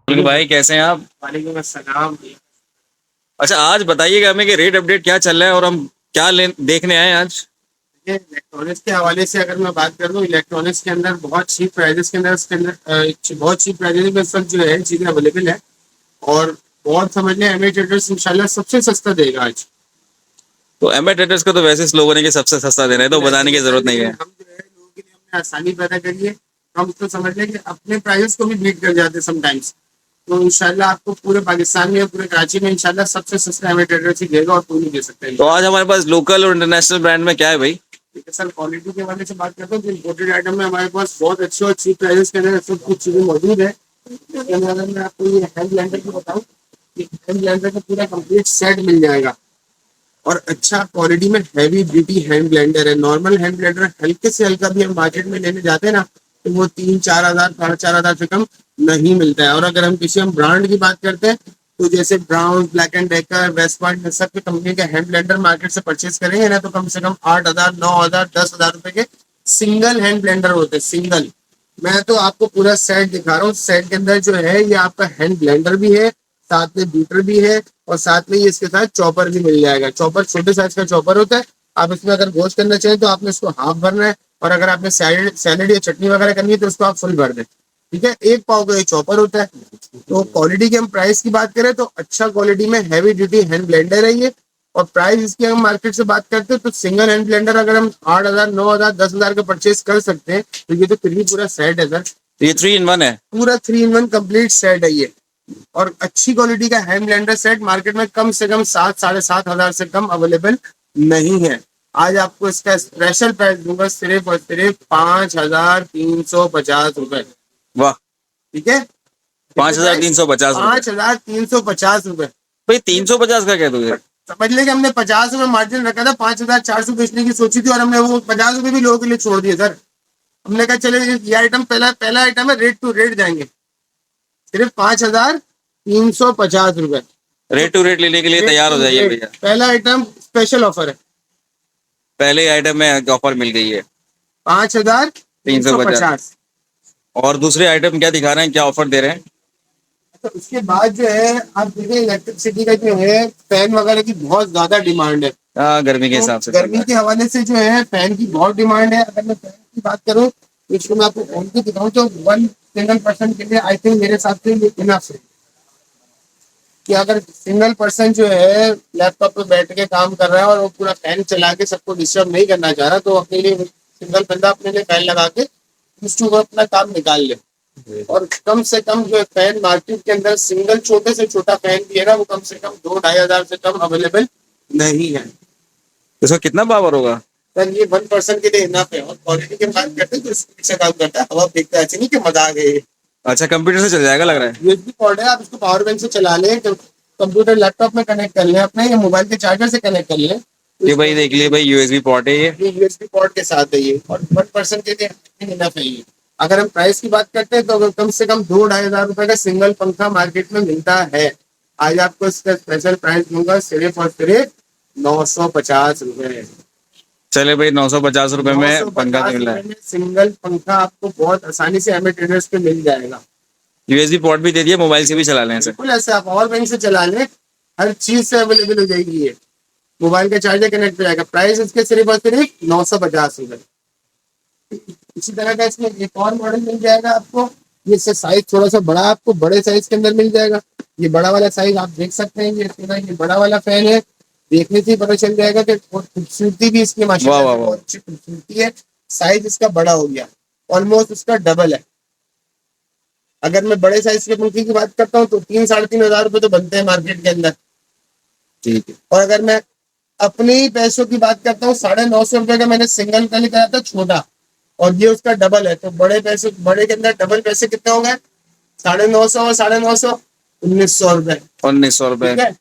बिल्कुल भाई, कैसे हैं आप? वालेकुम अस्सलाम। अच्छा, आज बताइएगा हमें कि रेट अपडेट क्या चल रहा है और हम क्या देखने आए हैं आज। ये इलेक्ट्रॉनिक्स के हवाले से अगर मैं बात करूँ, इलेक्ट्रॉनिक्स के अंदर बहुत चीप प्राइजेस के अंदर बहुत चीप प्राइजेस में सब जो है चीज़ें अवेलेबल है। और बहुत समझ लें एमए ट्रेडर्स इंशाल्लाह सबसे सस्ता देगा आज। तो एम ट्रेडर्स को तो वैसे स्लोगन है कि सबसे सस्ता दे रहे हैं, तो बताने की जरूरत नहीं है। हम जो है लोगों के लिए हमने आसानी पैदा करी है। हम तो समझ लें कि अपने प्राइस को भी बीट कर जाते हैं समटाइम्स। तो इंशाल्लाह आपको पूरे पाकिस्तान में, पूरे कराची में इंशाल्लाह सबसे सस्ता एमए ट्रेडर्स ही देगा और कोई नहीं दे सकता तो है। आज हमारे पास लोकल और इंटरनेशनल ब्रांड में क्या है भाई? ठीक है सर, क्वालिटी के हवाले से बात करते हैं तो इम्पोर्टेड आइटम में हमारे पास बहुत अच्छे और चीप प्राइसेस के अंदर सब कुछ चीज़ें मौजूद है। इसके अंदर अगर मैं आपको ये हैंड ब्लेंडर की बताऊँ, हैंड ब्लेंडर का पूरा कंप्लीट सेट मिल जाएगा। और अच्छा क्वालिटी में हैवी ड्यूटी हैंड ब्लेंडर है। नॉर्मल हैंड ब्लेंडर हल्के से हल्का भी हम मार्केट में लेने जाते हैं ना, तो वो 3-4 हज़ार 4,500 से कम नहीं मिलता है। और अगर हम ब्रांड की बात करते हैं तो जैसे Braun, Black and Decker, Westpoint, इन सब की कंपनी के हैंड ब्लेंडर मार्केट से परचेज करेंगे ना, तो कम से कम 8,000, 9,000, 10,000 रुपए के सिंगल हैंड ब्लेंडर होते हैं। सिंगल। मैं तो आपको पूरा सेट दिखा रहा हूँ। सेट के अंदर जो है ये आपका हैंड ब्लेंडर भी है, साथ में बीटर भी है, और साथ में ये इसके साथ चॉपर भी मिल जाएगा। चॉपर छोटे साइज का चॉपर होता है। आप इसमें अगर गोश्त करना चाहें तो आपने इसको हाफ भरना है, और अगर आपने सैलेड सैलेड या चटनी वगैरह करनी है तो उसको आप फुल भर दें। ठीक है, 1 पाव का ये चॉपर होता है। तो क्वालिटी की हम प्राइस की बात करें तो अच्छा क्वालिटी में हैवी ड्यूटी हैंड ब्लेंडर है ये। और प्राइस इसकी हम मार्केट से बात करते हैं तो सिंगल हैंड ब्लेंडर अगर हम 8,000, 9,000, 10,000 का परचेज कर सकते हैं, तो ये तो फिर भी पूरा सेट है सर। तो ये 3 in 1 है? पूरा 3 in 1 कंप्लीट सेट है ये। और अच्छी क्वालिटी का हैंड ब्लेंडर सेट मार्केट में कम से कम 7-7,500 से कम अवेलेबल नहीं है। आज आपको इसका स्पेशल प्राइस दूंगा सिर्फ और सिर्फ 5,350 रुपए। वाह, ठीक है, 5,350 रुपए? 5,350 रुपए। भाई 350 का क्या दोगे? समझ ले कि हमने 50 रुपए मार्जिन रखा था, 5,400 बेचने की सोची थी, और हमने वो 50 रुपए भी लोगों के लिए छोड़ दिए सर। हमने कहा चले ये आइटम पहला पहला आइटम है, रेट टू रेट जाएंगे। सिर्फ 5,350 रुपए। रेट टू रेट लेने के लिए तैयार हो जाइए भैया। पहला आइटम स्पेशल ऑफर है। पहले आइटम में ऑफर मिल गई है 5,350। और दूसरे आइटम क्या दिखा रहे हैं, क्या ऑफर दे रहे हैं? तो उसके बाद जो है आप देखिए इलेक्ट्रिसिटी का जो है फैन वगैरह की बहुत ज्यादा डिमांड है। हाँ, गर्मी के हिसाब से। गर्मी के हवाले से जो है फैन की बहुत डिमांड है। अगर मैं फैन की बात करूँ तो इसको मैं आपको फैन की दिखाऊँ तो 1 सिंगल पर्सन के लिए आई थिंक मेरे हिसाब से ये इनफ है। कि अगर सिंगल पर्सन जो है लैपटॉप पे बैठ के काम कर रहा है और वो पूरा फैन चला के सबको डिस्टर्ब नहीं करना चाह रहा, तो अपने लिए सिंगल बंदा अपने लिए फैन लगा के उसको अपना काम निकाल ले। और कम से कम जो है फैन मार्केट के अंदर सिंगल छोटे से छोटा फैन भी है ना, वो कम से कम 2-2,500 से कम अवेलेबल नहीं है। इसका कितना पावर होगा? सर ये 1 पर्सन के लिए इनफ है। और क्वालिटी की बात करते हैं तो स्पीड से काम करता है, हवा फेंकता है, ऐसे नहीं कि मजाक है ये। अच्छा, कंप्यूटर से चल जाएगा लग रहा है। यूएसबी पोर्ट है, आप इसको पावर बैंक से चला लें, कंप्यूटर लैपटॉप में कनेक्ट कर लें अपने, या मोबाइल के चार्जर से कनेक्ट कर लें। ये भाई देख लिए भाई, यूएसबी पोर्ट है ये। यूएसबी पोर्ट के साथ है ये, और 1 पर्सन के लिए इनफ है ये। अगर हम प्राइस की बात करते हैं तो अगर कम से कम 2-2,500 रुपए का सिंगल पंखा मार्केट में मिलता है। आज आपको इसका स्पेशल प्राइस दूंगा सिर्फ और सिर्फ 950 रुपए। चले भाई, 950 रुपए में पंखा तो मिल रहा है। सिंगल पंखा आपको बहुत आसानी से एमए ट्रेडर्स पे मिल जाएगा। यूएसबी पोर्ट भी दे दिया, मोबाइल से भी चला लें ऐसे। बिल्कुल ऐसे आप पावर बैंक से चला लें, हर चीज से अवेलेबल हो जाएगी ये। मोबाइल का चार्जर कनेक्ट हो जाएगा। प्राइस इसके सिर्फ और सिर्फ 950 रुपए। इसी तरह का इसमें एक और मॉडल मिल जाएगा आपको। इससे साइज थोड़ा सा बड़ा, आपको बड़े साइज के अंदर मिल जाएगा। ये बड़ा वाला साइज आप देख सकते हैं, ये बड़ा वाला फैन है। देखने से ही पता चल जाएगा कि खूबसूरती भी इसकी माशाल्लाह बहुत अच्छी खूबसूरती है। साइज इसका बड़ा हो गया, ऑलमोस्ट उसका डबल है। अगर मैं बड़े साइज के पंखे की बात करता हूँ तो 3-3,500 रुपए तो बनते हैं मार्केट के अंदर। ठीक है। और अगर मैं अपने ही पैसों की बात करता हूँ, 950 रुपए का मैंने सिंगल का लिखा था छोटा, और ये उसका डबल है। तो बड़े के अंदर डबल पैसे कितने हो गए? 950 और 950, 1,900 रुपए। 1,900 रुपए। ठीक है,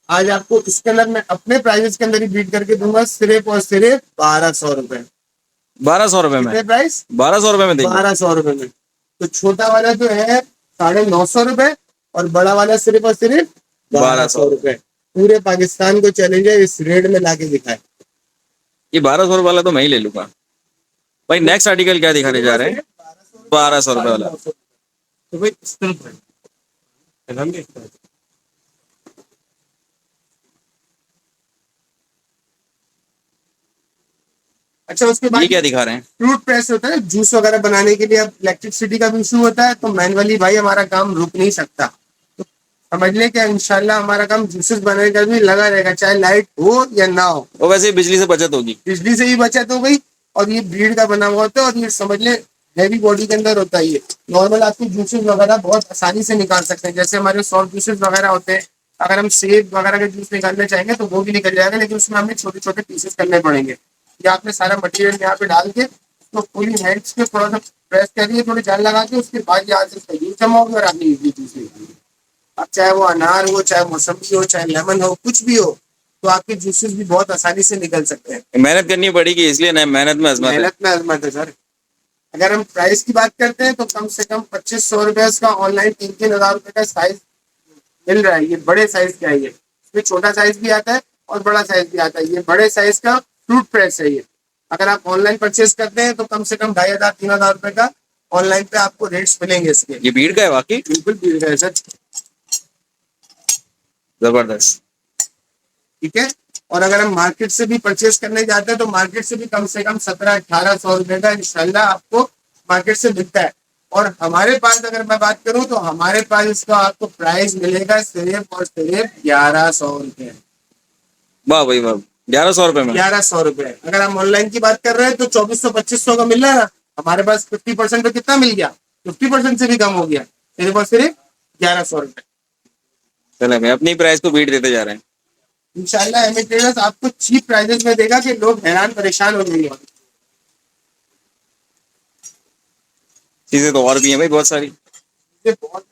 आज आपको इसके अंदर मैं अपने प्राइजेस के अंदर ही बीट करके दूंगा सिर्फ और सिर्फ 1,200 रुपए। 1,200 रुपए में प्राइस 1,200 रुपए में? 1,200 रुपए में। तो छोटा वाला जो है 950 रुपए, और बड़ा वाला सिर्फ और सिर्फ 1,200 रुपए। पूरे पाकिस्तान को चैलेंज है इस रेट में लाके दिखाए। ये 1,200 रुपए वाला तो मैं ही ले लूंगा भाई। नेक्स्ट आर्टिकल क्या दिखाने जा रहे हैं? 1,200 रुपए वाला। तो भाई इस तरफ अच्छा, उसके बाद ये क्या दिखा रहे हैं? फ्रूट प्रेस होता है जूस वगैरह बनाने के लिए। अब इलेक्ट्रिसिटी का भी इशू होता है तो मैनुअली भाई हमारा काम रुक नहीं सकता। तो समझ लें कि इंशाल्लाह हमारा काम जूसेस बनाने का भी लगा रहेगा, चाहे लाइट हो या ना हो। और वैसे ही बिजली से बचत होगी। बिजली से ही बचत हो गई। और ये ब्रीड का बना हुआ होता है और ये समझ ले हैवी बॉडी के अंदर होता है। ये नॉर्मल आपके जूसेस वगैरह बहुत आसानी से निकाल सकते हैं, जैसे हमारे सॉफ्ट जूसेस वगैरह होते हैं। अगर हम सेब वगैरह के जूस निकालना चाहेंगे तो वो भी निकल जाएगा, लेकिन उसमें हमें छोटे छोटे पीसेस करने पड़ेंगे। ये आपने सारा मटेरियल यहाँ पे डाल के तो पूरी हैंड्स पे थोड़ा सा प्रेस करिए, थोड़ी जान लगा के, उसके बाद यहाँ से इसका जूस जमाओगे और आपने इजली जूस निकालिए। अब चाहे वो अनार हो, चाहे मौसमी हो, चाहे लेमन हो, कुछ भी हो, तो आपके जूसेस भी बहुत आसानी से निकल सकते हैं। मेहनत करनी पड़ेगी, इसलिए ना मेहनत में अजमत है। मेहनत में अजमत है सर। अगर हम प्राइस की बात करते हैं तो कम से कम 2500 रुपए का ऑनलाइन 3-3 हजार रुपए का साइज मिल रहा है। ये बड़े साइज का है, ये इसमें छोटा साइज भी आता है और बड़ा साइज भी आता है। ये बड़े साइज का फ्रूट प्रेस है ये। अगर आप ऑनलाइन परचेज करते हैं तो कम से कम 2500-3000 रुपए का ऑनलाइन पे आपको रेट्स मिलेंगे इसके। ये भीड़ का है वाकई, बिल्कुल भीड़ का है सर। जबरदस्त। ठीक है। और अगर हम मार्केट से भी परचेज करने जाते हैं तो मार्केट से भी कम से कम 1700-1800 रुपए का इंशाल्लाह आपको मार्केट से मिलता है। और हमारे पास अगर मैं बात करूं तो हमारे पास इसका आपको प्राइस मिलेगा सिर्फ और सिर्फ 1100 रुपए। वाह भाई वाह, 1100 रुपए में 1100 रुपए। अगर हम ऑनलाइन की बात कर रहे हैं तो 2400-2500 का मिल रहा है ना, हमारे पास 50% पे कितना मिल गया, 50% से भी कम हो गया, सिर्फ और सिर्फ 1100 रुपए। चले भाई, अपनी प्राइस को बीट देते जा रहे हैं। इंशाल्लाह एमए ट्रेडर्स आपको चीप प्राइजेस में देगा कि लोग हैरान परेशान हो जाएंगे। चीजें तो और भी हैं भाई बहुत सारी। ये बहुत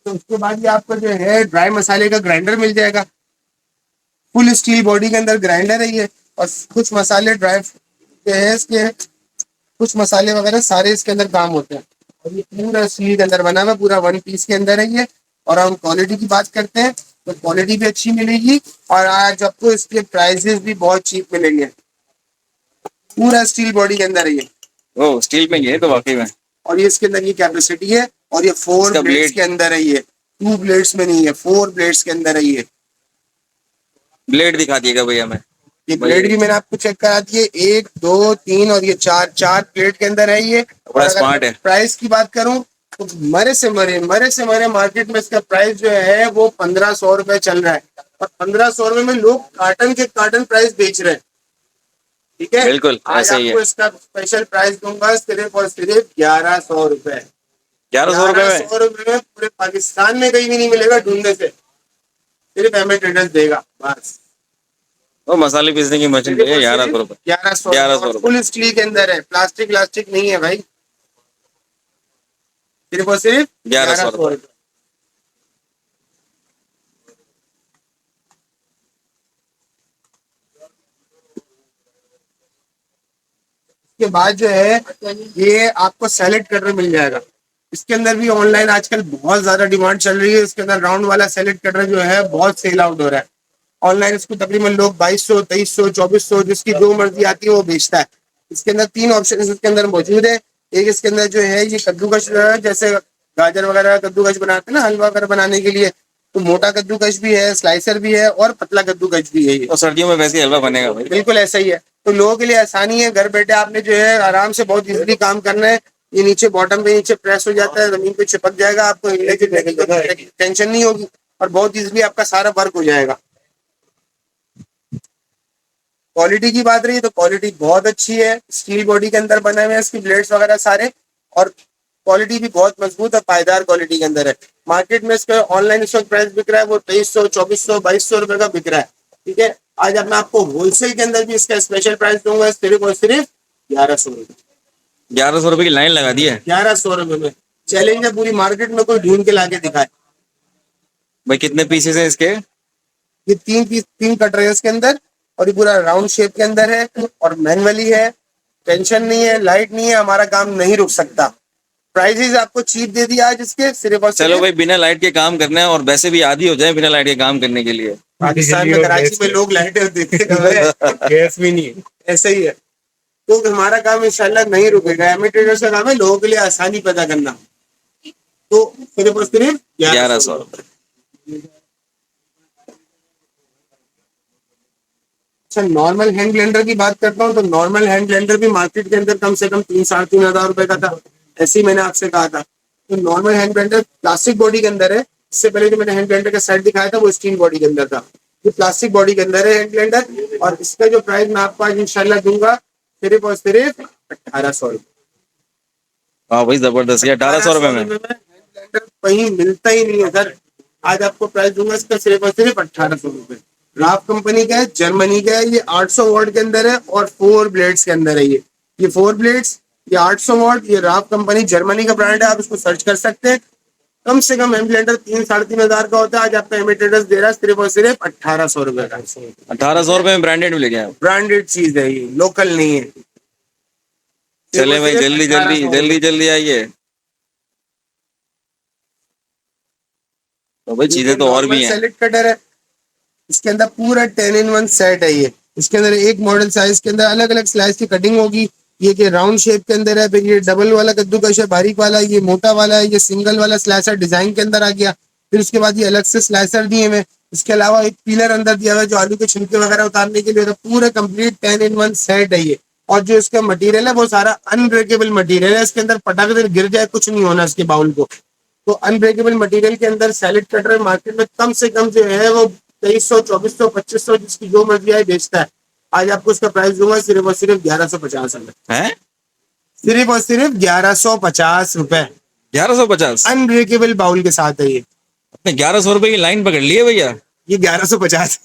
तो उसके बाद ये आपको जो है ड्राई मसाले का ग्राइंडर मिल जाएगा। फुल स्टील बॉडी के अंदर ग्राइंडर है ये। और कुछ मसाले ड्राई के है इसके, कुछ मसाले वगैरह सारे इसके अंदर काम होते हैं। और ये पूरा स्टील के अंदर बना हुआ, पूरा 1 पीस के अंदर है ये। और हम क्वालिटी की बात करते हैं तो क्वालिटी भी अच्छी मिलेगी और आज आपको इसके प्राइसेस भी बहुत चीप मिलेंगे। पूरा स्टील बॉडी के अंदर है ये। ओ स्टील में ये है तो वाकई में। और ये इसके अंदर ये कैपेसिटी है और ये 4 इसका ब्लेड्स ब्लेड के अंदर है ये, 2 ब्लेड्स में नहीं है, 4 ब्लेड्स के अंदर है ये। ब्लेड दिखा दिएगा भैया हमें। ये ब्लेड भी मैंने आपको चेक करा दिए, 1 2 3 और ये 4 प्लेट के अंदर है ये। बड़ा स्मार्ट है। प्राइस की बात करूं तो मरे से मरे मार्केट में इसका प्राइस जो है वो 1500 रुपए चल रहा है। और 1500 रुपए में लोग कार्टन के कार्टन प्राइस बेच रहे हैं। ठीक है, बिल्कुल आज ऐसा ही आपको है। इसका स्पेशल प्राइस दूंगा सिर्फ और सिर्फ 1100 रुपए। 1100 रुपए में 1100 रुपए में पूरे पाकिस्तान में कहीं भी नहीं मिलेगा ढूंढने से, सिर्फ एमए ट्रेडर्स देगा बस। वो मसाले पीसने की मशीन है 1100 रुपए। 1100 1100 रुपए फुल स्टील के अंदर है, प्लास्टिक नहीं है भाई। सिर्फ और सिर्फ 1100 रुपए। इसके बाद जो है ये आपको सैलेड कटर मिल जाएगा। इसके अंदर भी ऑनलाइन आजकल बहुत ज्यादा डिमांड चल रही है। इसके अंदर राउंड वाला सैलेड कटर जो है बहुत सेल आउट हो रहा है ऑनलाइन। इसको तकरीबन लोग 2200, 2300, 2400 जिसकी जो मर्जी आती है वो बेचता है। इसके अंदर 3 ऑप्शन इसके अंदर मौजूद है। एक इसके अंदर जो है ये कद्दूकश जैसे गाजर वगैरह कद्दूकश बनाते हैं ना हलवा वगैरह बनाने के लिए, तो मोटा कद्दूकश भी है, स्लाइसर भी है और पतला कद्दूकश भी है ये। और सर्दियों में वैसे ही हलवा बनेगा भाई। बिल्कुल ऐसा ही है। तो लोगों के लिए आसानी है, घर बैठे आपने जो है आराम से बहुत इजीली काम करना है। ये नीचे बॉटम पे नीचे प्रेस हो जाता है, जमीन पे चिपक जाएगा, आपको हिलने की टेंशन नहीं होगी और बहुत इजीली आपका सारा वर्क हो जाएगा। क्वालिटी की बात रही तो क्वालिटी बहुत अच्छी है, स्टील बॉडी के अंदर बने हुए हैं इसकी ब्लेड्स वगैरह सारे। और क्वालिटी भी बहुत मजबूत और पायदार क्वालिटी के अंदर है। मार्केट में इसका ऑनलाइन इस वक्त प्राइस बिक रहा है वो 2300, 2400, 2200 रुपए का बिक रहा है। ठीक है, आज अब मैं आपको होलसेल के अंदर भी इसका स्पेशल प्राइस दूंगा सिर्फ और सिर्फ 1100 रुपए। 1100 रुपए की लाइन लगा दी है 1100 रुपए में चैलेंज है पूरी मार्केट में कोई ढूंढ के लाके दिखाए। भाई। कितने पीसेस हैं इसके? ये 3 कट रहे हैं इसके अंदर और ये पूरा राउंड शेप के अंदर है और मैनुअली है। टेंशन नहीं है, लाइट नहीं है, हमारा काम नहीं रुक सकता। प्राइजेस आपको चीप दे दिया आज इसके सिर्फ और चलो सिर्फ। भाई, बिना लाइट के काम करना है और वैसे भी आदी हो जाए बिना लाइट के काम करने के लिए। पाकिस्तान में कराची में लोग लाइटें देते हैं, गैस भी नहीं है, ऐसे ही है। तो हमारा काम इंशाल्लाह नहीं रुकेगा। एमए ट्रेडर्स का काम है लोगों के लिए आसानी पैदा करना। तो सिर्फ और सिर्फ 1100 रुपए। अच्छा, नॉर्मल हैंड ब्लेंडर की बात करता हूँ तो नॉर्मल हैंड ब्लेंडर भी मार्केट के अंदर कम से कम 3-3.5 हजार रुपए का था। ऐसे ही मैंने आपसे कहा था। तो normal hand blender plastic body के अंदर है। इससे पहले जो मैंने हैंड ब्लेंडर का सेट दिखाया था वो स्टील बॉडी के अंदर था। ये प्लास्टिक बॉडी के अंदर है हैंड ब्लेंडर, और इसका जो प्राइस मैं आपको आज इंशाल्लाह दूंगा सिर्फ और सिर्फ 1800 रुपए। हाँ भाई जबरदस्त, ये 1800 रुपए में। हैंड ब्लेंडर कहीं मिलता ही नहीं है सर। आज आपको प्राइस दूंगा इसका सिर्फ और सिर्फ 1800 रुपए। राफ कंपनी का है, जर्मनी का है। ये 800 वॉट के अंदर है और 4 ब्लेड्स के अंदर है। ये 4 ब्लेड्स, ये 800 वॉट। ये राफ कंपनी जर्मनी का ब्रांड है, आप इसको सर्च कर सकते हैं। कम से कम एम ब्लेंडर 3-3.5 हजार का होता है। आज आपका एमिटेटर्स दे रहा है सिर्फ और सिर्फ 1800 रुपए का। 1800 रुपए में ब्रांडेड मिलेगा आप। ब्रांडेड चीज है, ये लोकल नहीं है। चले भाई जल्दी जल्दी जल्दी जल्दी आइए। तो भाई चीजें तो और भी हैं। सेलेक्ट कटर है, इसके अंदर पूरा 10-in-1 सेट है। ये इसके अंदर एक मॉडल साइज के अंदर अलग अलग स्लाइस की कटिंग होगी। ये कि राउंड शेप के अंदर है, फिर ये डबल वाला कद्दूकश है, बारीक वाला, ये मोटा वाला है, ये सिंगल वाला स्लाइसर डिजाइन के अंदर आ गया। फिर उसके बाद ये अलग से स्लाइसर दिए हुए। इसके अलावा एक पिलर अंदर दिया हुआ है जो आलू के छिलके वगैरह उतारने के लिए। पूरा कंप्लीट 10-in-1 सेट है ये। और जो इसका मटेरियल है वो सारा अनब्रेकेबल मटेरियल है। इसके अंदर पटाख अगर गिर जाए कुछ नहीं होना इसके बाउल को। तो अनब्रेकेबल मटेरियल के अंदर सैलेड कटर मार्केट में कम से कम जो है वो 2300, 2400, 2500 जिसकी जो मर्जी है बेचता है। आज आपको इसका प्राइस दूंगा सिर्फ और सिर्फ 1150 रुपए। हैं? सिर्फ और सिर्फ 1150 रुपए। 1150 अनब्रेकेबल बाउल के साथ है ये। अपने 1100 रुपए की लाइन पकड़ ली है भैया। ये 1150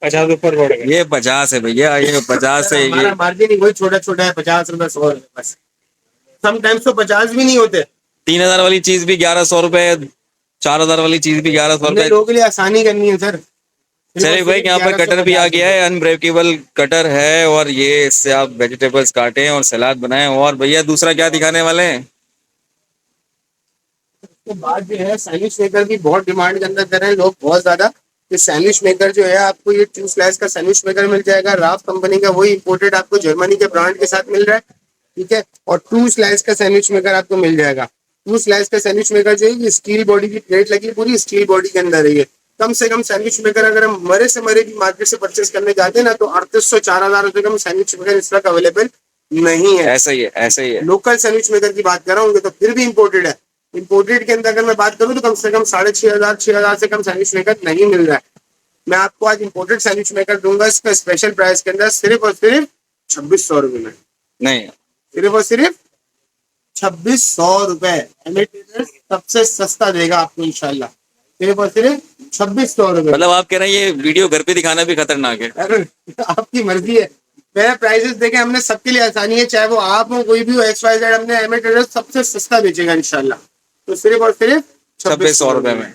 50 ऊपर बढ़ गए। ये 50 है भैया, ये 50 है। हमारा ये मार्जिन ही वही छोटा छोटा है, 50 रुपए 100 रुपए बस। समटाइम्स तो 50 भी नहीं होते। 3000 वाली चीज भी 1100 रुपए, 4000 वाली चीज भी 1100 हमने रुपए। लोगों के लिए आसानी करनी है सर। चलिए भाई, यहाँ पर कटर भी आ गया है, अनब्रेकेबल कटर है। और ये इससे आप वेजिटेबल्स काटें और सलाद बनाएं। और भैया दूसरा क्या दिखाने वाले हैं? उसके बाद जो है सैंडविच मेकर की बहुत डिमांड के अंदर कर रहे हैं लोग बहुत ज्यादा। ये सैंडविच मेकर जो है आपको ये 2 स्लाइस का सैंडविच मेकर मिल जाएगा। राफ कंपनी का, वही इंपोर्टेड आपको जर्मनी के ब्रांड के साथ मिल रहा है। ठीक है, और 2 स्लाइस का सैंडविच मेकर आपको मिल जाएगा। 2 स्लाइस का सैंडविच मेकर जो है ये स्टील बॉडी की प्लेट लगी, पूरी स्टील बॉडी के अंदर है ये। कम से कम सैंडविच मेकर अगर हम मरे से मरे भी मार्केट से परचेस करने जाते हैं ना तो 3800-4000 रुपए का सैंडविच मेकर इस वक्त अवेलेबल नहीं है। ऐसा ही है, ऐसा ही है। लोकल सैंडविच मेकर की बात कर रहा हूँ तो फिर भी इंपोर्टेड है। इंपोर्टेड के अंदर अगर मैं बात करूँ तो कम से कम 6500-6000 से कम सैंडविच मेकर नहीं मिल रहा है। मैं आपको आज इंपोर्टेड सैंडविच मेकर दूंगा इसका स्पेशल प्राइस के अंदर सिर्फ और सिर्फ 2600 रुपए में। नहीं, सिर्फ और सिर्फ 2600 रुपए। एमिटेटर्स सबसे सस्ता देगा आपको इंशाल्लाह। सिर्फ और सिर्फ 2600 रुपए। मतलब आप कह रहे हैं ये वीडियो घर पे दिखाना भी खतरनाक है? अरे आपकी मर्जी है। मेरे प्राइसेस देखे हमने सबके लिए आसानी है, चाहे वो आप हो कोई भी हो, XYZ। हमने एमिटेटर्स सबसे सस्ता बेचेगा इंशाल्लाह। तो सिर्फ और सिर्फ 2600 रुपए में।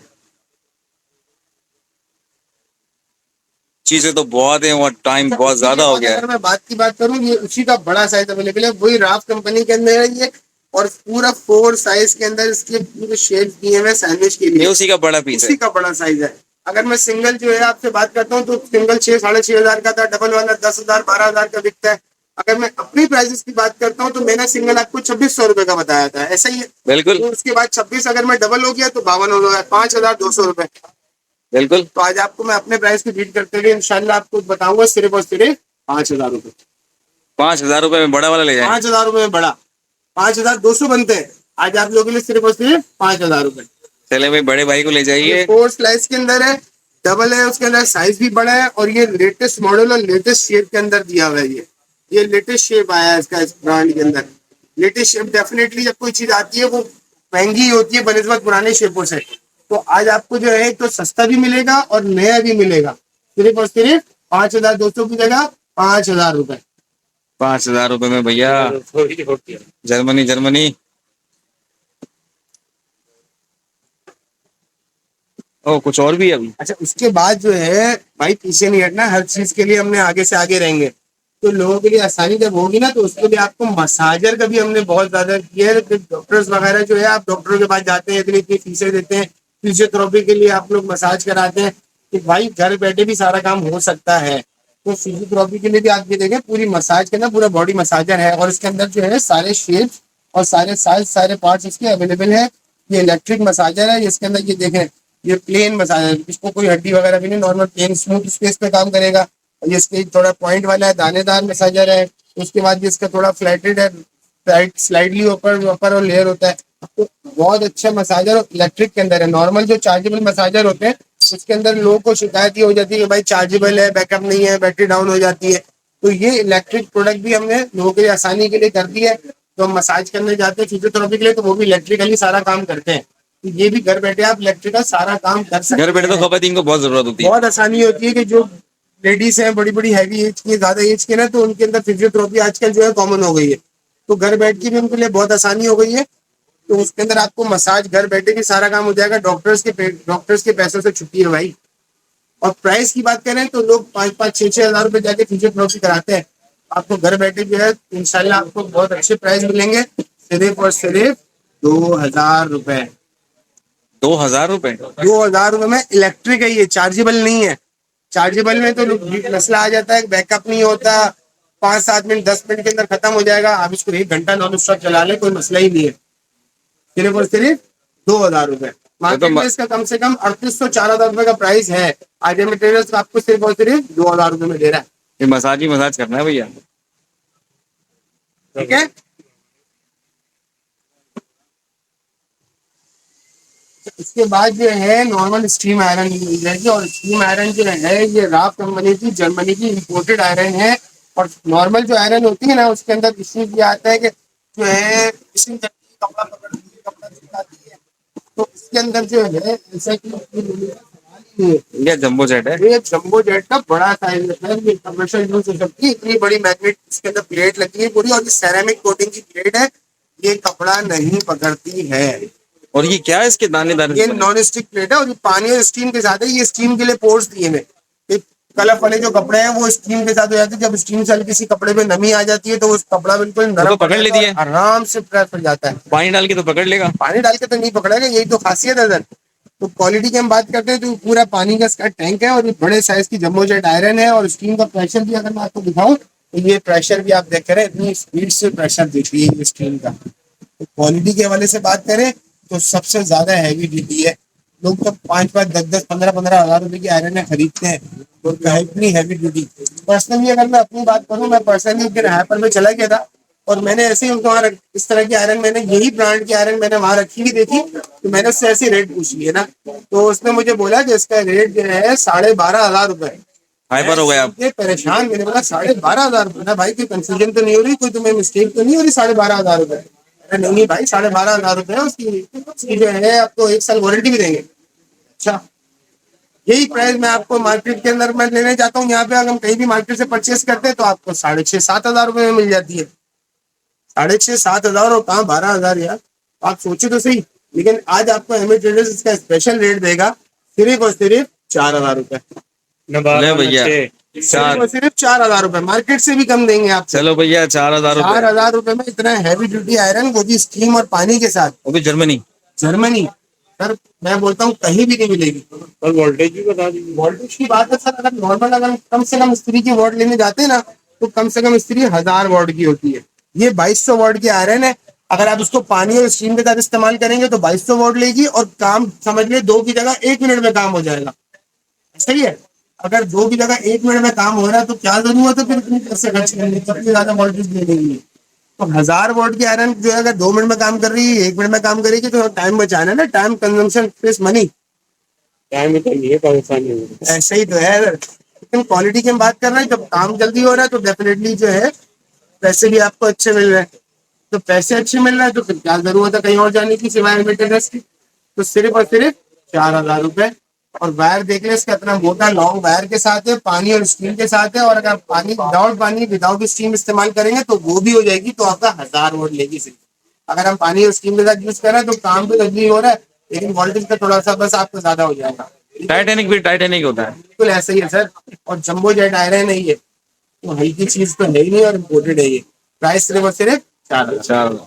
चीजें तो बहुत है और टाइम बहुत ज्यादा हो गया है। अगर मैं बात की बात करूं, ये उसी का बड़ा साइज अवेलेबल है, वही राफ कंपनी के अंदर है ये। और पूरा 4 साइज के अंदर इसके पूरे शेप दिए हुए सैंडविच के ये लिए। उसी का बड़ा पीस उसी है। का बड़ा साइज है। अगर मैं सिंगल जो है आपसे बात करता हूँ तो सिंगल 6-6500 का था, डबल वाला 10,000-12,000 का बिकता है। अगर मैं अपनी प्राइसेस की बात करता हूँ तो मैंने सिंगल आपको 2600 रुपए का बताया था, ऐसा ही है। बिल्कुल तो उसके बाद 26 अगर मैं डबल हो गया तो 52 हो गया, 5200 रुपए। बिल्कुल। तो आज आपको मैं अपने प्राइस की बीट करते हुए इंशाल्लाह आपको बताऊंगा सिर्फ और सिर्फ 5000 रुपए। 5000 रुपए में बड़ा वाला ले जाए। 5000 रुपए में बड़ा 5200 बनते हैं। आज आप लोगों के लिए सिर्फ और सिर्फ 5000 रुपए। चले भाई, बड़े भाई को ले जाइए। 4 स्लाइस के अंदर है, डबल है, उसके अंदर साइज भी बड़ा है। और ये लेटेस्ट मॉडल और लेटेस्ट शेप के अंदर दिया हुआ है। ये लेटेस्ट शेप आया है इसका, इस ब्रांड के अंदर लेटेस्ट शेप। डेफिनेटली जब कोई चीज आती है वो महंगी होती है बनिस्बत पुराने शेपों से। तो आज आपको जो है तो सस्ता भी मिलेगा और नया भी मिलेगा। सिर्फ और सिर्फ 5200 की जगह 5000 रुपए। 5000 रुपए में भैया। Germany Germany. ओ कुछ और भी है अभी? अच्छा, उसके बाद जो है भाई पीछे नहीं हटना, हर चीज के लिए हमने आगे से आगे रहेंगे। तो लोगों के लिए आसानी जब होगी ना तो उसके लिए आपको मसाजर का भी हमने बहुत ज्यादा किया है। डॉक्टर्स वगैरह जो है आप डॉक्टरों के पास जाते हैं, इतनी इतनी फीसें देते हैं, फिजियोथेरेपी के लिए आप लोग मसाज कराते हैं कि भाई घर बैठे भी सारा काम हो सकता है। तो फिजियोथेरेपी के लिए भी आप ये देखें, पूरी मसाज के ना पूरा बॉडी मसाजर है, और इसके अंदर जो है सारे शेप्स और सारे साइज सारे पार्ट्स इसके अवेलेबल है। ये इलेक्ट्रिक मसाजर है, इसके अंदर ये देखें, ये प्लेन मसाजर, इसको कोई हड्डी वगैरह भी नहीं, नॉर्मल प्लेन स्मूथ स्पेस पे काम करेगा। और ये इसके थोड़ा पॉइंट वाला है, दानेदार मसाजर है। उसके बाद ये इसका थोड़ा फ्लैटेड है, स्लाइडली ऊपर ऊपर और लेयर होता है। तो बहुत अच्छा मसाजर इलेक्ट्रिक के अंदर है। नॉर्मल जो चार्जेबल मसाजर होते हैं उसके अंदर लोगों को शिकायत ये हो जाती है कि भाई चार्जेबल है, बैकअप नहीं है, बैटरी डाउन हो जाती है। तो ये इलेक्ट्रिक प्रोडक्ट भी हमने लोगों के लिए आसानी के लिए कर दी है। तो हम मसाज करने जाते हैं फिजियोथेरेपी के लिए, तो वो भी इलेक्ट्रिकली सारा काम करते हैं। तो ये भी घर बैठे आप इलेक्ट्रिकल सारा काम कर सकते हैं। घर बैठे तो खवातीन को बहुत जरूरत होती है। बहुत आसानी होती है कि जो लेडीज हैं बड़ी बड़ी हैवी एज की, ज्यादा एज की ना, तो उनके अंदर फिजियोथेरेपी आजकल जो है कॉमन हो गई है। तो घर बैठ के भी उनके लिए बहुत आसानी हो गई है। तो उसके अंदर आपको मसाज घर बैठे भी सारा काम हो जाएगा। डॉक्टर्स के पैसों से छुट्टी है भाई। और प्राइस की बात करें तो लोग 5-5, 6-6 हजार रुपए जाके फिजियोथेरेपी कराते हैं। आपको घर बैठे जो है इंशाल्लाह आपको बहुत अच्छे प्राइस मिलेंगे, सिर्फ और सिर्फ 2,000 रुपए। 2,000 रुपए? 2,000 रुपए में इलेक्ट्रिक है, ये चार्जेबल नहीं है। चार्जेबल में तो मसला आ जाता है, बैकअप नहीं होता, 5-7 मिनट 10 मिनट के अंदर खत्म हो जाएगा। आप इसको 1 घंटा नॉन स्टॉप चला ले, कोई मसला ही नहीं है। सिर्फ और सिर्फ 2,000 रुपए। मार्केट में इसका कम से कम 3,800-4,000 रुपए का प्राइस है। आज मटेरियल आपको सिर्फ और सिर्फ 2,000 रुपए में दे रहा है। ये मसाज ही मसाज करना है भैया। ठीक है। इसके बाद जो है नॉर्मल स्टीम आयरन मिल जाएगी, और स्टीम आयरन जो है ये राफ कंपनी की, जर्मनी की इंपोर्टेड आयरन है। और नॉर्मल जो आयरन होती है ना उसके अंदर इश्यू ये आता है कि जो है फिशिंग करती है, कपड़ा पकड़ती है, कपड़ा चिपकाती है। तो इसके अंदर जो है ऐसा कि ये जंबो जेट है। ये जंबो जेट का बड़ा साइज है, ये कमर्शियल यूज हो सकती है। इतनी बड़ी मैग्नेट इसके अंदर प्लेट लगी है पूरी, और ये सेरेमिक कोटिंग की प्लेट है, ये कपड़ा नहीं पकड़ती है। और ये क्या है इसके दानेदार? ये नॉन स्टिक प्लेट है, और ये पानी और स्टीम के साथ है। ये स्टीम के लिए पोर्स दिए हैं। कलर वाले जो कपड़े हैं वो स्टीम के साथ हो जाते हैं। जब स्टीम से किसी कपड़े में नमी आ जाती है तो वो कपड़ा बिल्कुल नरम तो पकड़ लेती है, आराम से प्रेस हो जाता है। पानी डाल के तो पकड़ लेगा? पानी डाल के तो नहीं पकड़ेगा, यही तो खासियत है सर। तो क्वालिटी की हम बात करते हैं तो पूरा पानी का इसका टैंक है, और ये बड़े साइज की जंबो जेट आयरन है। और स्टीम का प्रेशर भी अगर मैं आपको दिखाऊं तो ये प्रेशर भी आप देख रहे हैं, इतनी स्पीड से प्रेशर देती है ये स्टीम का। तो क्वालिटी के हवाले से बात करें तो सबसे ज्यादा हैवी ड्यूटी है। लोग तो 5-5, 10-10, 15-15 हजार रुपए की आयरन खरीदते हैं, तो इतनी हैवी ड्यूटी। पर्सनली अगर मैं अपनी बात करूं, मैं पर्सनली हाइपर में चला गया था, और मैंने ऐसे ही वहाँ इस तरह की आयरन, मैंने यही ब्रांड की आयरन मैंने वहां रखी हुई देखी, तो मैंने उससे ऐसे रेट पूछ लिए ना, तो उसने मुझे बोला कि इसका रेट जो है 12,500 रुपए। हाइपर हो गया आप? परेशान, मैंने बोला 12,500 रुपए ना भाई, कोई कंफ्यूजन तो नहीं हो रही, कोई तुम्हें मिस्टेक तो नहीं हो रही? 12,500 रुपए? नहीं भाई 12,500 रुपए है उसकी जो है, आपको 1 साल वारंटी भी देंगे। अच्छा, यही प्राइस मैं आपको मार्केट के अंदर मैं लेने जाता हूँ। यहाँ पे अगर हम कहीं भी मार्केट से परचेस करते हैं तो आपको 6,500-7,000 रुपए में मिल जाती है। 6,500-7,000 और कहाँ 12,000 यार, आप सोचे तो सही। लेकिन आज आपको एमए ट्रेडर्स इसका स्पेशल रेट देगा सिर्फ और सिर्फ 4,000 रुपए। ले भैया, सिर्फ 4,000 रुपए, मार्केट से भी कम देंगे आप। चलो भैया 4,000 रुपए। 4,000 रुपए में इतना हैवी ड्यूटी आयरन, वो भी स्टीम और पानी के साथ, वो भी जर्मनी। जर्मनी सर, मैं बोलता हूँ कहीं भी नहीं मिलेगी। और वोल्टेज भी बता दीजिए। वोल्टेज की बात है सर, अगर नॉर्मल अगर कम से कम स्त्री की वॉट लेने जाते हैं ना, तो कम से कम स्त्री 1,000 वॉट की होती है। ये 2,200 वॉट की आयरन है। अगर आप उसको पानी और स्टीम के साथ इस्तेमाल करेंगे तो 2,200 वॉट लेगी, और काम समझ ले 2 की जगह 1 मिनट में काम हो जाएगा। सही है। अगर 2 की जगह 1 मिनट में काम हो रहा है तो क्या जरूरत है फिर इतने पैसे खर्च करने की, सबसे ज्यादा वोल्टेज ले लेंगे। तो 1,000 वोल्ट की आयरन जो है अगर 2 मिनट में काम कर रही है, 1 मिनट में काम करेगी, तो टाइम बचाना है ना, time consumption plus money. Time तो नहीं है, परेशानी ऐसा ही तो है। लेकिन क्वालिटी की हम बात कर रहे हैं, जब काम जल्दी हो रहा है तो डेफिनेटली जो है पैसे भी आपको अच्छे मिल रहे हैं। तो पैसे अच्छे मिल रहे हैं तो फिर क्या जरूरत है कहीं और जाने की सिवाय मेंटेनेंस की। तो सिर्फ और सिर्फ 4,000 रुपए। और वायर देख ले इसका इतना मोटा लॉन्ग वायर के साथ है, पानी और स्टीम के साथ है। और अगर पानी विदाउट स्टीम इस्तेमाल करेंगे तो वो भी हो जाएगी, तो आपका 1,000 वोल्ट लेगी सिर्फ। अगर हम पानी और स्टीम के साथ यूज कर रहे हैं तो काम तो जल्दी हो रहा है, लेकिन वोल्टेज का थोड़ा सा बस आपको ज्यादा हो जाएगा। टाइटेनिक भी टाइटेनिक होता है, बिल्कुल ऐसा ही है सर। और जंबो जेट आयरन है ये, तो हल्की चीज तो है ही नहीं, और इम्पोर्टेड है ये। प्राइस सिर्फ और सिर्फ 4,000।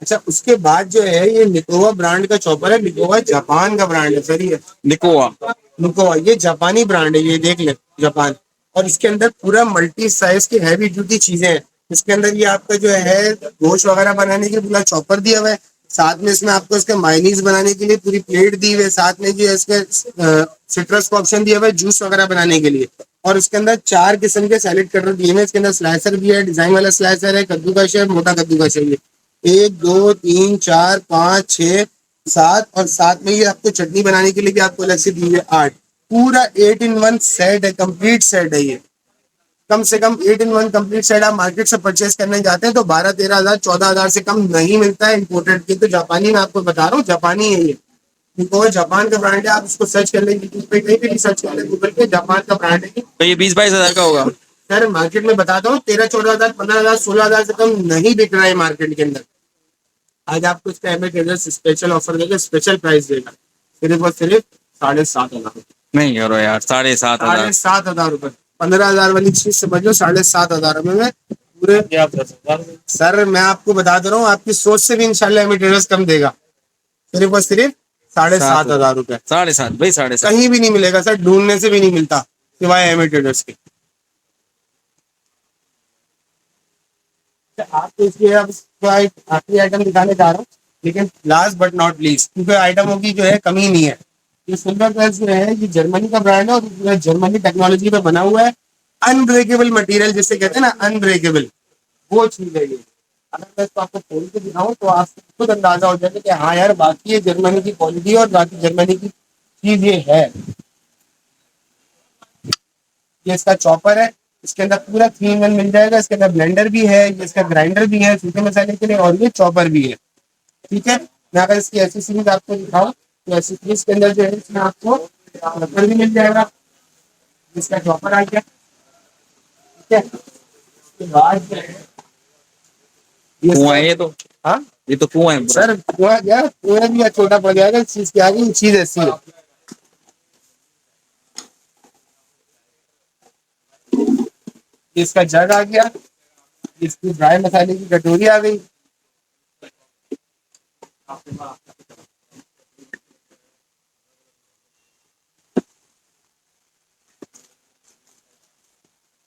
अच्छा, उसके बाद जो है ये निकोवा ब्रांड का चॉपर है। निकोवा जापान का ब्रांड है सर ये। निकोआ। निकोवा ये जापानी ब्रांड है, ये देख ले, जापान। और इसके अंदर पूरा मल्टी साइज की हैवी ड्यूटी चीजें हैं। इसके अंदर ये आपका जो है गोश्त वगैरह बनाने के लिए पूरा चॉपर दिया हुआ है। साथ में इसमें आपको इसका मायनीज बनाने के लिए पूरी प्लेट दी हुई है। साथ में जो है इसके सिट्रस का ऑप्शन दिया हुआ है जूस वगैरह बनाने के लिए। और इसके अंदर 4 किस्म के सैलेड कटर दिए हुए हैं। इसके अंदर स्लाइसर भी है, डिजाइन वाला स्लाइसर है, कद्दूकश है, मोटा कद्दूकश है। ये 1 2 3 4 5 6 7 और साथ में ये आपको चटनी बनाने के लिए भी आपको अलग से दी है 8। पूरा 8 in 1 सेट है, कंप्लीट सेट है ये। कम से कम 8 in 1 कंप्लीट सेट आप मार्केट से परचेज करने जाते हैं तो 12-13 हज़ार 14 हज़ार से कम नहीं मिलता है इम्पोर्टेड की। तो जापानी में आपको बता रहा हूँ, जापानी है ये। देखो जापान का ब्रांड है, आप उसको सर्च कर लेंगे यूट्यूब पे, कहीं पे भी सर्च कर लेंगे गूगल पे, जापान का ब्रांड है। तो ये 20-22 हजार का होगा। सर मार्केट में बताता हूँ 13-14 हज़ार 15 हज़ार 16 हज़ार से कम नहीं बिक रहा है मार्केट के अंदर। आज आपको इसका एमए स्पेशल ऑफर देगा, स्पेशल प्राइस देगा, सिर्फ और सिर्फ 7,500। नहीं करो यार, 7,500। 7,500 रुपए। 15 हज़ार वाली चीज समझ लो 7,500 में पूरे। सर मैं आपको बता दे रहा हूँ, आपकी सोच से भी इंशाल्लाह एमिटेरियल्स कम देगा। सिर्फ और सिर्फ 7,500 रुपए। 7.5 भाई, 7.5। कहीं भी नहीं मिलेगा सर, ढूंढने से भी नहीं मिलता सिवाय एमिटेरियल्स के। आपको इसलिए अब आखिरी आइटम दिखाने जा रहा हूँ, लेकिन लास्ट बट नॉट लीस्ट, क्योंकि आइटमों की जो है कमी नहीं है। ये सिल्वर प्रेस जो है ये जर्मनी का ब्रांड है और जर्मनी टेक्नोलॉजी पे बना हुआ है। अनब्रेकेबल मटेरियल जिसे कहते हैं ना, अनब्रेकेबल, वो चीज है ये। अगर मैं इसको आपको खोल के दिखाऊं तो आपको खुद अंदाजा हो जाएगा कि हाँ यार बाकी ये जर्मनी की क्वालिटी और बाकी जर्मनी की चीज ये है। ये इसका चॉपर है, इसके अंदर पूरा 3 in 1 मिल जाएगा। इसके अंदर ब्लेंडर भी है, ये इसका ग्राइंडर भी है सूखे मसाले के लिए, और ये चॉपर भी है। ठीक है, मैं अगर इसकी एसेसरीज आपको दिखाऊं तो एसेसरीज के अंदर जो है इसमें आपको रबर भी मिल जाएगा, इसका चॉपर आ गया। ठीक है, उसके बाद जो है कुआं है ये तो। हाँ ये तो कुआं है सर, कुआं क्या, कुआं भी छोटा पड़ जाएगा इस चीज की आगे। ये चीज ऐसी है। इसका जग आ गया, इसकी ड्राई मसाले की कटोरी आ गई।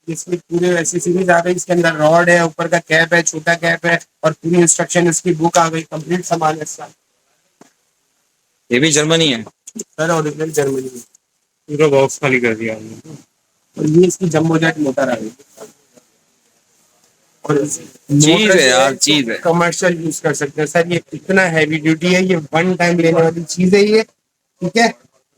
इसकी पूरे एसेसरीज आ गई। इसके अंदर रॉड है, ऊपर का कैप है, छोटा कैप है, और पूरी इंस्ट्रक्शन इसकी बुक आ गई। कंप्लीट सामान है इसका। ये भी जर्मनी है सर ओरिजिनल जर्मनी में। पूरा बॉक्स खाली कर दिया हमने। और ये इसकी जम्बो जेट मोटर आ गई। और चीज है यार, चीज है। कमर्शियल यूज कर सकते हैं सर, ये इतना हैवी ड्यूटी है, ये 1 टाइम लेने वाली चीज है ये। ठीक है,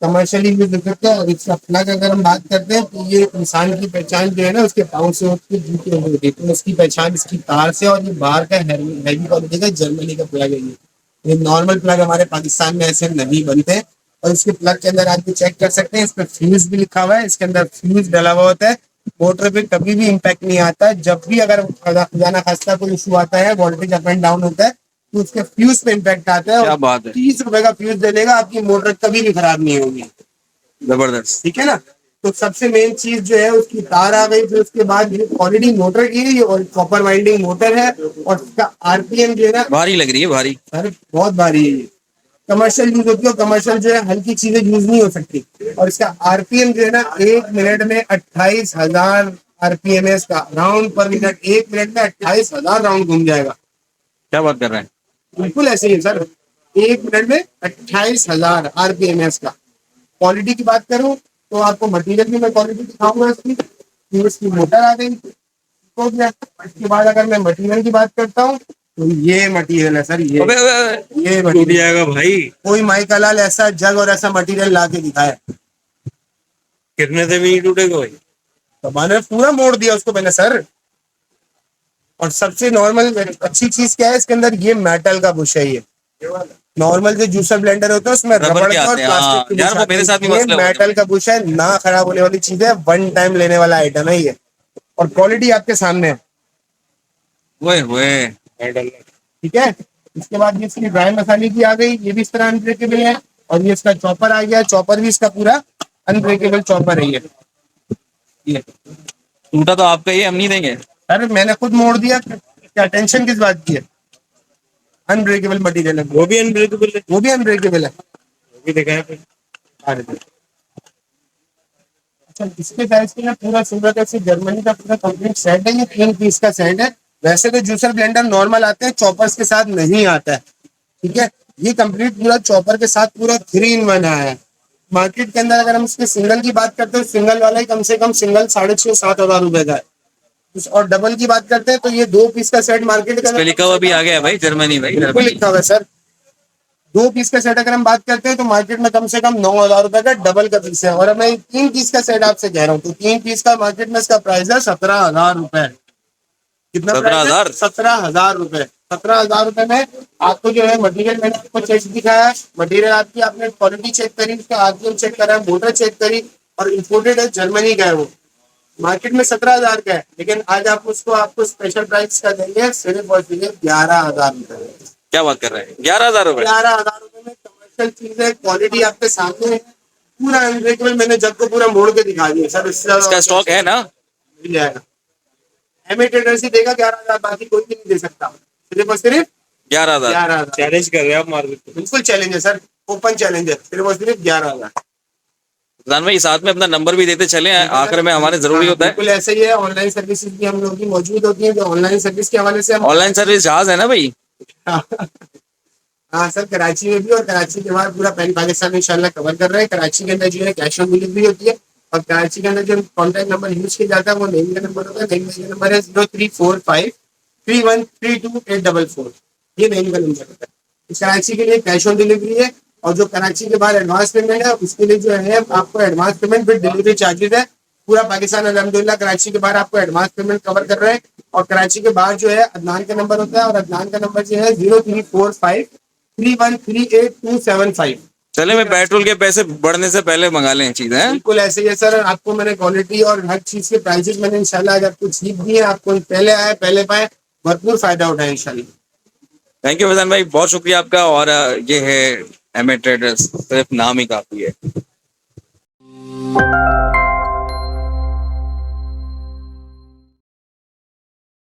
कमर्शियली यूज कर सकते हैं। और इसका प्लग अगर हम बात करते हैं तो ये इंसान की पहचान जो है ना उसके पाँव से उसकी जूते होती है, तो उसकी पहचान इसकी तार से। और ये बाहर का हैवी क्वालिटी का जर्मनी का प्लग है ये नॉर्मल प्लग हमारे पाकिस्तान में ऐसे नहीं बनते। और इसके प्लग के अंदर आप चेक कर सकते हैं, इस पर फ्यूज भी लिखा हुआ है, इसके अंदर फ्यूज डला हुआ होता है। मोटर पे कभी भी इम्पैक्ट नहीं आता है। जब भी अगर खुदा खास्ता कोई इशू आता है, वोल्टेज अप एंड डाउन होता है, तो उसके फ्यूज पे इम्पैक्ट आता है। क्या बात है। 30 रुपए का फ्यूज दे देगा, आपकी मोटर कभी भी खराब नहीं होगी। जबरदस्त। ठीक है ना। तो सबसे मेन चीज जो है उसकी तार आ गई। फिर उसके बाद ये क्वालिटी मोटर की है, ये कॉपर वाइंडिंग मोटर है। और इसका आरपीएम जो है ना भारी लग रही है, भारी। सर बहुत भारी है ये। कमर्शियल यूज होती है, कमर्शियल जो है हल्की चीजें यूज नहीं हो सकती। और इसका आरपीएम जो है ना 1 मिनट में 28,000 आरपीएम है इसका। राउंड पर मिनट, 1 मिनट में 28,000 राउंड घूम जाएगा। क्या बात कर रहे हैं। बिल्कुल ऐसे ही है सर, 1 मिनट में 28,000 आरपीएम है इसका। क्वालिटी की बात करूं तो आपको मटेरियल की मैं क्वालिटी दिखाऊंगा इसकी। फिर इसकी मोटर आ गई। तो इसके बाद अगर मैं मटेरियल की बात करता हूँ तो ये मटेरियल है सर, ये अबे, अबे, ये टूट मटेरियल। जाएगा भाई। कोई माइका लाल ऐसा जग और ऐसा मटेरियल ला के दिखाया, कितने से भी नहीं टूटेगा भाई। तो मैंने पूरा मोड़ दिया उसको मैंने सर। और सबसे नॉर्मल अच्छी चीज क्या है इसके अंदर, ये मेटल का बुश है। ये नॉर्मल जो जूसर ब्लेंडर होता है उसमें रबड़ के का और आते हैं, हाँ। प्लास्टिक के यार, बुश वो आते मेरे हैं। साथ भी ये मसला हुआ था। मेटल का बुश है, ना खराब होने वाली चीज है, 1 टाइम लेने वाला आइटम है ये। और क्वालिटी आपके सामने है। ओए ठीक है, इसके बाद ये इसकी ड्राई मसाले की आ गई, ये भी इस तरह अनब्रेकेबल है। और ये इसका चॉपर आ गया, चॉपर भी इसका पूरा अनब्रेकेबल चॉपर है ये। टूटा तो आपका ही, हम नहीं देंगे। अरे मैंने खुद मोड़ दिया, क्या टेंशन किस बात की है। अनब्रेकेबल मटेरियल है, वो भी अनब्रेकेबल है, वो भी अनब्रेकेबल है। वो भी दिखाया फिर। अच्छा, इसके प्राइस के लिए पूरा सूरत से जर्मनी का पूरा कंप्लीट सेट है, ये 3 पीस का सेट है। वैसे तो जूसर ब्लेंडर नॉर्मल आते हैं, चॉपर्स के साथ नहीं आता है, ठीक है। ये कंप्लीट पूरा चॉपर के साथ पूरा 3 in 1 आया है। मार्केट के अंदर अगर हम इसके सिंगल की बात करते हैं, सिंगल वाला ही कम से कम सिंगल 6,500-7 हजार रुपए का है। और डबल की बात करते हैं तो ये 2 पीस का सेट मार्केट के इस पे अंदर लिखा हुआ भी आ गया है भाई, जर्मनी भाई, बिल्कुल जर्मनी। लिखा हुआ है सर। 2 पीस का सेट अगर हम बात करते हैं तो मार्केट में कम से कम 9,000 रुपए का डबल का पीस है। और मैं 3 पीस का सेट आपसे कह रहा हूँ, तो 3 पीस का मार्केट में इसका प्राइस है 17,000 रुपए। कितना? 17,000? 17,000 रुपए। 17,000 रुपए में आपको जो है मटेरियल, मैंने आपको चेक दिखाया है, मटेरियल आपकी आपने क्वालिटी चेक करी, उसका आरपीएम चेक करा, मोटर चेक करी, और इम्पोर्टेड है, जर्मनी का है वो। मार्केट में 17,000 का है, लेकिन आज आप उसको आपको स्पेशल प्राइस का देंगे सिर्फ और सिर्फ 11,000 रुपए। क्या बात कर रहे हैं, 11,000 रुपए? 11,000 रुपए में कमर्शियल चीज है, क्वालिटी आपके सामने है, पूरा अनब्रेकेबल। मैंने जब को पूरा मोड़ के दिखा दिया सर। इसका स्टॉक है ना? मिल जाएगा। एमए ट्रेडर्स ही देगा 11,000, बाकी कोई भी नहीं दे सकता। सिर्फ और सिर्फ 11,000? 11,000। चैलेंज कर रहे हैं आप मार्केट को। बिल्कुल चैलेंज है सर, ओपन चैलेंज है, सिर्फ और सिर्फ 11,000। प्रधान भाई साथ में अपना नंबर भी देते चले, आखिर में हमारे जरूरी होता है। बिल्कुल ऐसे ही है। ऑनलाइन सर्विसेज भी हम लोग की मौजूद होती है, जो ऑनलाइन सर्विस के हवाले से हम ऑनलाइन सर्विस जहाज है ना भाई? हाँ सर, कराची में भी, और कराची के बाहर पूरा पैन पाकिस्तान इंशाल्लाह कवर कर रहे हैं। कराची के अंदर जो है कैश ऑन डिलीवरी होती है, और कराची के अंदर जो कॉन्टैक्ट नंबर यूज किया जाता है वो नेम का नंबर होता है। नेम का नंबर है 03453132 844। ये नेम का नंबर होता है। कराची के लिए कैश ऑन डिलीवरी है, और जो कराची के बाहर एडवांस पेमेंट है उसके लिए जो है आपको एडवांस पेमेंट फिर डिलीवरी चार्जेस है। पूरा पाकिस्तान अल्हम्दुलिल्लाह कराची के बाहर आपको एडवांस पेमेंट कवर कर रहे हैं। और कराची के बाहर जो है अदनान का नंबर होता है, और अदनान का नंबर जो है 0345313275। चले, मैं पेट्रोल के पैसे बढ़ने से पहले मंगा लें चीज है। बिल्कुल ऐसे ही है सर। आपको मैंने क्वालिटी और हर चीज के प्राइसेस मैंने इंशाल्लाह आज आपको ठीक दिए, आपको पहले आए पहले पाए, भरपूर फायदा उठाए इंशाल्लाह। थैंक यू फैजान भाई, बहुत शुक्रिया आपका। और ये है एमए ट्रेडर्स, सिर्फ नाम ही काफी है।